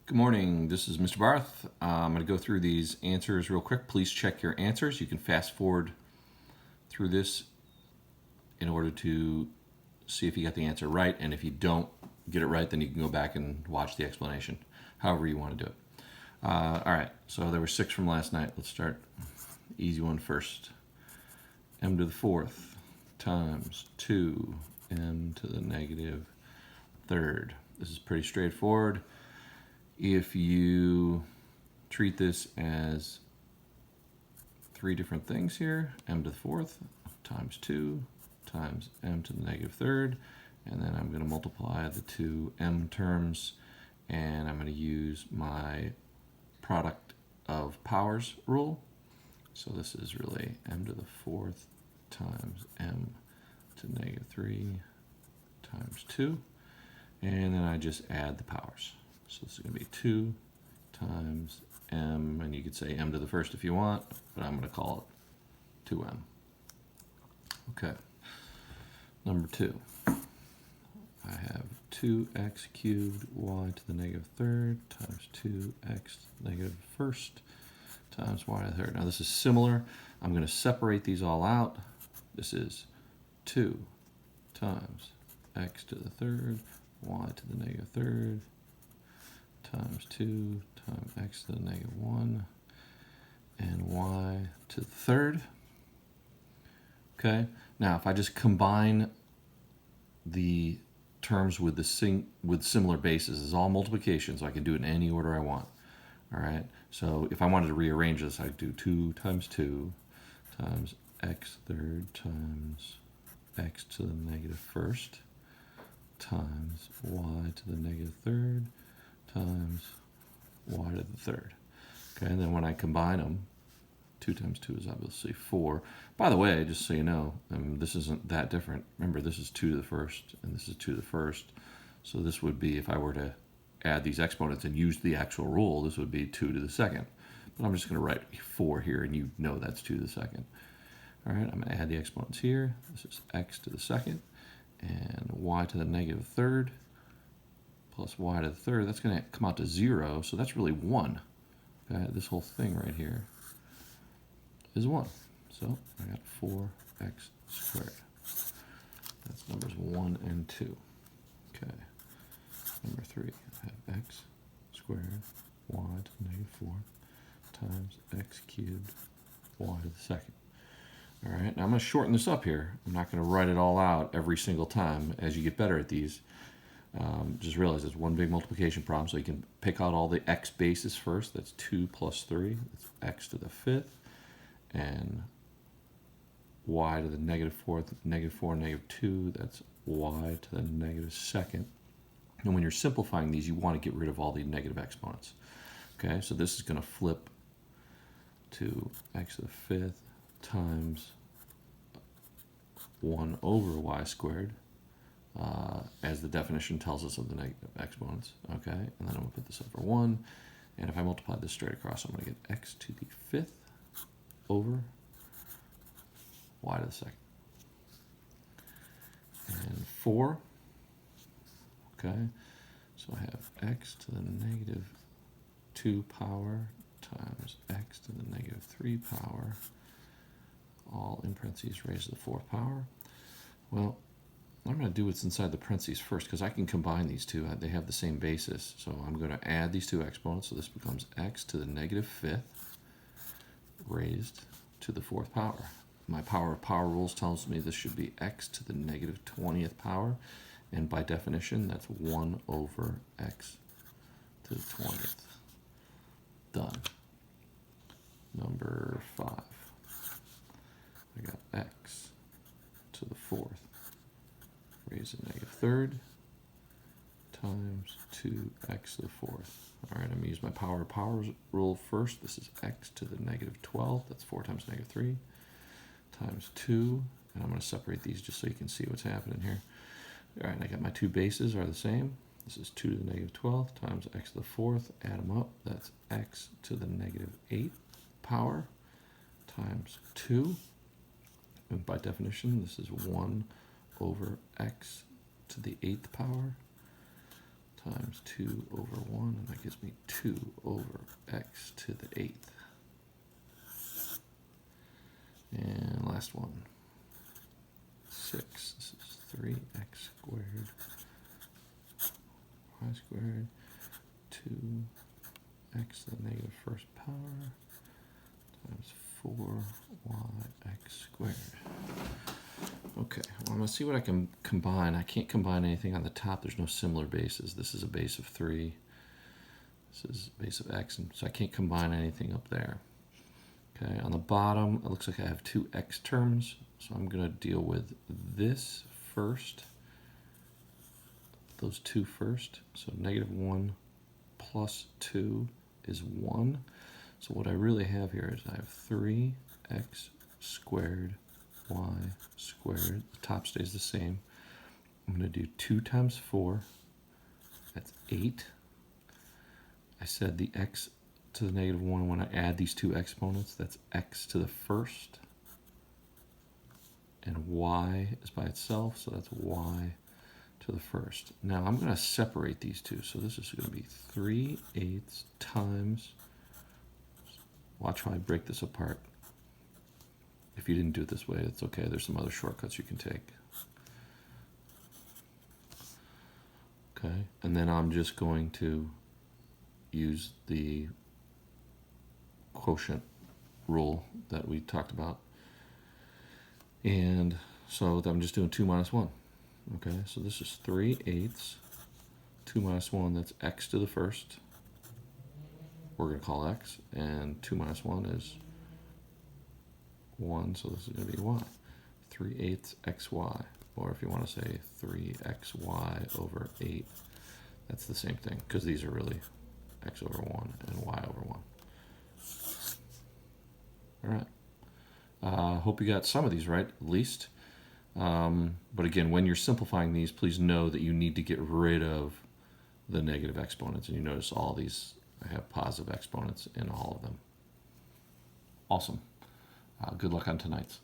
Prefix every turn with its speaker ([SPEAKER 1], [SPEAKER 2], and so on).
[SPEAKER 1] Good morning, this is Mr. Barth. I'm going to go through these answers real quick. Please check your answers. You can fast forward through this in order to see if you got the answer right, and if you don't get it right, then you can go back and watch the explanation, however you want to do it. All right, so there were 6 from last night. Let's start easy one first. M to the 4th times 2m to the negative 3rd. This is pretty straightforward. If you treat this as 3 different things here, m to the 4th times 2 times m to the negative 3rd, and then I'm going to multiply the two m terms, and I'm going to use my product of powers rule. So this is really m to the 4th times m to the negative 3 times 2, and then I just add the powers. So this is going to be 2 times m, and you could say m to the 1st if you want, but I'm going to call it 2m. Okay, number 2. I have 2x cubed y to the negative 3rd times 2x to the negative 1st times y to the 3rd. Now this is similar. I'm going to separate these all out. This is 2 times x to the 3rd, y to the negative 3rd, times 2 times x to the negative 1, and y to the 3rd. Okay, now if I just combine the terms with similar bases, it's all multiplication, so I can do it in any order I want. All right, so if I wanted to rearrange this, I'd do 2 times 2 times x third times x to the negative 1st times y to the negative 3rd times y to the 3rd. Okay, and then when I combine them, 2 times 2 is obviously 4. By the way, just so you know, this isn't that different. Remember, this is 2 to the 1st, and this is 2 to the 1st. So this would be, if I were to add these exponents and use the actual rule, this would be 2 to the 2nd. But I'm just going to write 4 here, and you know that's 2 to the 2nd. All right, I'm going to add the exponents here. This is x to the 2nd, and y to the negative 3rd, plus y to the 3rd, that's going to come out to 0, so that's really 1. Okay, this whole thing right here is 1. So I got 4x squared. That's numbers 1 and 2. Okay, number 3, I have x squared y to the negative 4 times x cubed y to the 2nd. All right, now I'm going to shorten this up here. I'm not going to write it all out every single time. As you get better at these, just realize it's one big multiplication problem, so you can pick out all the x bases first. That's 2 plus 3. That's x to the 5th. And y to the negative 4th, negative 4, negative 2. That's y to the negative 2nd. And when you're simplifying these, you want to get rid of all the negative exponents. Okay, so this is going to flip to x to the 5th times 1 over y squared. As the definition tells us of the negative exponents, okay? And then I'm going to put this over 1, and if I multiply this straight across, I'm going to get x to the 5th over y to the 2nd. And 4, okay? So I have x to the negative 2 power times x to the negative 3 power, all in parentheses raised to the 4th power. Well, I'm going to do what's inside the parentheses first, because I can combine these two. They have the same basis. So I'm going to add these two exponents. So this becomes x to the negative 5th raised to the 4th power. My power of power rules tells me this should be x to the negative 20th power. And by definition, that's 1 over x to the 20th. Done. Number 5. I got x to the 4th raised to the negative 3rd times 2x to the 4th. All right, I'm going to use my power of powers rule first. This is x to the negative 12. That's 4 times negative 3 times 2. And I'm going to separate these just so you can see what's happening here. All right, I got my two bases are the same. This is 2 to the negative 12 times x to the 4th. Add them up. That's x to the negative 8th power times 2. And by definition, this is 1 over x to the 8th power times 2 over 1, and that gives me 2 over x to the 8th. And last one, 6. This is 3x squared, y squared, 2x to the negative first power, times 4yx squared. Okay, well, I'm going to see what I can combine. I can't combine anything on the top. There's no similar bases. This is a base of 3. This is a base of x, and so I can't combine anything up there. Okay, on the bottom, it looks like I have 2 x terms, so I'm going to deal with this first, those 2 first. So negative 1 plus 2 is 1. So what I really have here is I have 3x squared y squared. The top stays the same. I'm going to do 2 times 4. That's 8. I said the x to the negative 1, when I add these two exponents, that's x to the first. And y is by itself, so that's y to the first. Now I'm going to separate these two. So this is going to be 3/8 times, watch how I break this apart. If you didn't do it this way, it's okay. There's some other shortcuts you can take. Okay, and then I'm just going to use the quotient rule that we talked about. And so I'm just doing 2 minus 1. Okay, so this is 3/8. 2 minus 1, that's x to the first. We're going to call x. And 2 minus 1 is 1, so this is going to be y. 3/8 xy, or if you want to say 3xy over 8, that's the same thing, because these are really x over 1 and y over 1. All right. Hope you got some of these right, at least. But again, when you're simplifying these, please know that you need to get rid of the negative exponents. And you notice all these, I have positive exponents in all of them. Awesome. Good luck on tonight's.